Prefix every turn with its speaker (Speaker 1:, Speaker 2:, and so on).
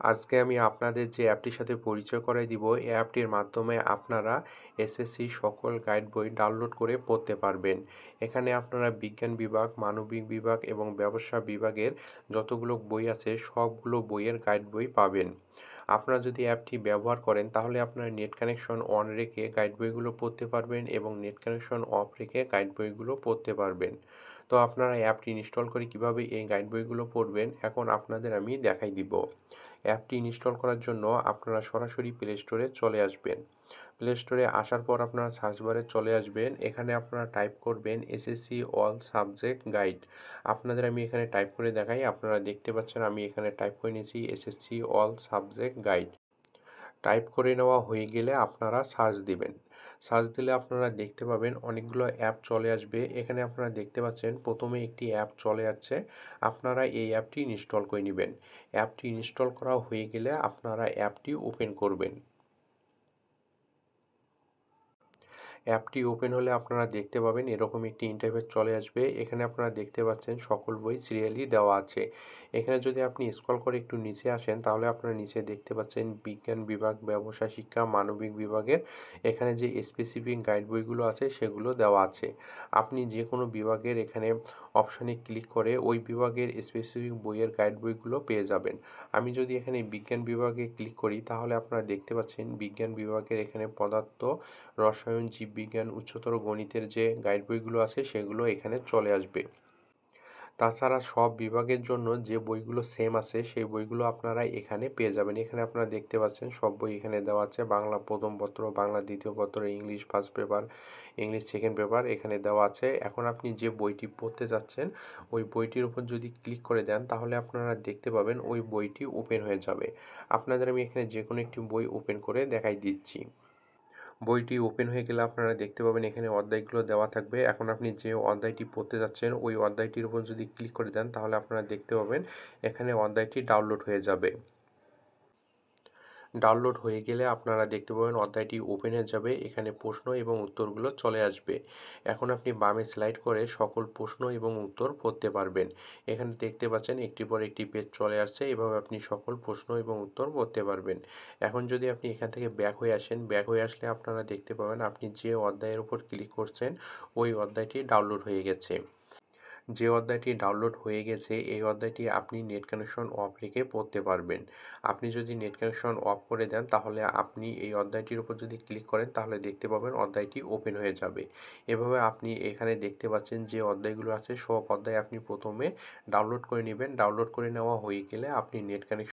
Speaker 1: আজকে আমি আপনাদের যে অ্যাপটির সাথে পরিচয় করাই দিব, এই অ্যাপটির মাধ্যমে আপনারা এসএসসি সকল গাইড বই ডাউনলোড করে পড়তে পারবেন। এখানে আপনারা বিজ্ঞান বিভাগ, মানবিক বিভাগ এবং ব্যবসা বিভাগের যতগুলো বই আছে সবগুলো বইয়ের গাইড বই পাবেন। আপনারা যদি অ্যাপটি ব্যবহার করেন তাহলে আপনারা নেট কানেকশন অন রেখে গাইড বইগুলো পড়তে পারবেন এবং নেট কানেকশন অফ রেখে গাইড বইগুলো পড়তে পারবেন। তো আপনারা অ্যাপটি ইনস্টল করে কিভাবে এই গাইড বইগুলো পড়বেন এখন আপনাদের আমি দেখাই দিব। অ্যাপটি ইনস্টল করার জন্য আপনারা সরাসরি প্লে স্টোরে চলে আসবেন। প্লে স্টোরে আসার পর আপনারা সার্চ বারে চলে আসবেন। এখানে আপনারা টাইপ করবেন এসএসসি অল সাবজেক্ট গাইড। আপনাদের আমি এখানে টাইপ করে দেখাই। আপনারা দেখতে পাচ্ছেন আমি এখানে টাইপ করে নিয়েছি SSC all subject guide. Type করে নেওয়া হয়ে গেলে আপনারা সার্চ দিবেন। সার্চ দিলে আপনারা দেখতে পাবেন অনেকগুলো অ্যাপ চলে আসবে। এখানে আপনারা দেখতে পাচ্ছেন প্রথমে একটি অ্যাপ চলে আসছে। আপনারা এই অ্যাপটি ইনস্টল করে নেবেন। অ্যাপটি ইনস্টল করা হয়ে গেলে আপনারা অ্যাপটি ওপেন করবেন। অ্যাপটি ওপেন হলে আপনারা দেখতে পাবেন এরকম একটি ইন্টারফেস চলে আসবে। এখানে আপনারা দেখতে পাচ্ছেন সকল বই সিরিয়ালি দেওয়া আছে। এখানে যদি আপনি স্ক্রল করে একটু নিচে আসেন তাহলে আপনারা নিচে দেখতে পাচ্ছেন বিজ্ঞান বিভাগ, ব্যবসা শিক্ষা, মানবিক বিভাগের এখানে যে স্পেসিফিক গাইড বইগুলো আছে সেগুলো দেওয়া আছে। আপনি যে কোনো বিভাগের এখানে অপশনে ক্লিক করে ওই বিভাগের স্পেসিফিক বইয়ের গাইড বইগুলো পেয়ে যাবেন। আমি যদি এখানে বিজ্ঞান বিভাগে ক্লিক করি তাহলে আপনারা দেখতে পাচ্ছেন বিজ্ঞান বিভাগের এখানে পদার্থ, রসায়ন, জীববিজ্ঞান, উচ্চতর গণিতের যে গাইড বইগুলো আছে সেগুলো এখানে চলে আসবে। তাছাড়া সব বিভাগের জন্য যে বইগুলো সেম আছে সেই বইগুলো আপনারা এখানে পেয়ে যাবেন। এখানে আপনারা দেখতে পাচ্ছেন সব বই এখানে দেওয়া আছে। বাংলা প্রথম পত্র, বাংলা দ্বিতীয় পত্র, English first paper, English second paper এখানে দেওয়া আছে। এখন আপনি যে বইটি পড়তে যাচ্ছেন ওই বইটির উপর যদি ক্লিক করে দেন তাহলে আপনারা দেখতে পাবেন ওই বইটি ওপেন হয়ে যাবে। আপনাদের আমি এখানে যে কোনো একটি বই ওপেন করে দেখাই দিচ্ছি। বইটি ওপেন হয়ে গেলে আপনারা দেখতে পাবেন এখানে অধ্যায়গুলো দেওয়া থাকবে। এখন আপনি যে অধ্যায়টি পড়তে যাচ্ছেন ওই অধ্যায়টির উপর যদি ক্লিক করে দেন তাহলে আপনারা দেখতে পাবেন এখানে অধ্যায়টি ডাউনলোড হয়ে যাবে। ডাউনলোড হয়ে গেলে আপনারা দেখতে পাবেন অধ্যায়টি ওপেন হয়ে যাবে। এখানে প্রশ্ন এবং উত্তরগুলো চলে আসবে। এখন আপনি বামে স্লাইড করে সকল প্রশ্ন এবং উত্তর পড়তে পারবেন। এখানে দেখতে পাচ্ছেন একটির পর একটি পেজ চলে আসছে। এভাবে আপনি সকল প্রশ্ন এবং উত্তর পড়তে পারবেন। এখন যদি আপনি এখান থেকে ব্যাক হয়ে আসেন, ব্যাক হয়ে আসলে আপনারা দেখতে পাবেন আপনি যে অধ্যায়ের উপর ক্লিক করছেন ওই অধ্যায়টি ডাউনলোড হয়ে গেছে। যে অধ্যায়টি ডাউনলোড হয়ে গেছে এই অধ্যায়টি আপনি নেট কানেকশন অফ রেখে পড়তে পারবেন। আপনি যদি নেট কানেকশন অফ করে দেন তাহলে আপনি এই অধ্যায়টির উপর যদি ক্লিক করেন তাহলে দেখতে পাবেন অধ্যায়টি ওপেন হয়ে যাবে। এভাবে আপনি এখানে দেখতে পাচ্ছেন যে অধ্যায়গুলো আছে সব অধ্যায় আপনি প্রথমে ডাউনলোড করে নেবেন। ডাউনলোড করে নেওয়া হয়ে গেলে আপনি নেট কানেকশন